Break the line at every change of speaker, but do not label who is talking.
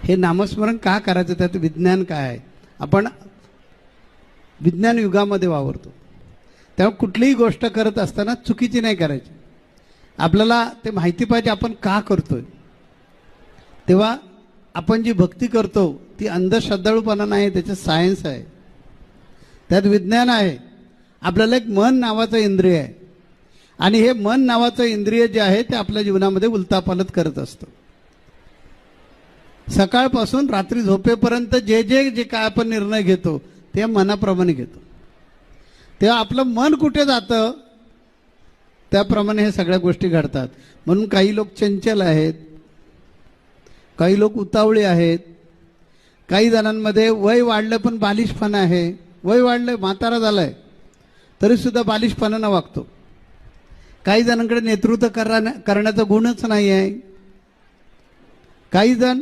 हे नामस्मरण का करायचं, त्यात विज्ञान काय आहे. आपण विज्ञान युगामध्ये वावरतो, तेव्हा कुठलीही गोष्ट करत असताना चुकीची नाही करायची. आपल्याला ते माहिती पाहिजे आपण का करतोय. तेव्हा आपण जी भक्ती करतो ती अंधश्रद्धाळूपणा नाही, त्याचं सायन्स आहे, त्यात विज्ञान आहे. आपल्याला एक मन नावाचं इंद्रिय आहे आणि हे मन नावाचं इंद्रिय जे आहे ते आपल्या जीवनामध्ये उलथापालथ करत असतं. सकाळपासून रात्री झोपेपर्यंत जे जे जे काय आपण निर्णय घेतो ते मनाप्रमाणे घेतो. तेव्हा आपलं मन कुठे जातं त्याप्रमाणे हे सगळ्या गोष्टी घडतात. म्हणून काही लोक चंचल आहेत, काही लोक उतावळे आहेत, काही जणांमध्ये वय वाढलं पण बालिशपणा आहे. वय वाढलंय, म्हातारा झालाय तरी सुद्धा बालिशपणानं वागतो. काही जणांकडे नेतृत्व करण्याचा गुणच नाही आहे. काही जण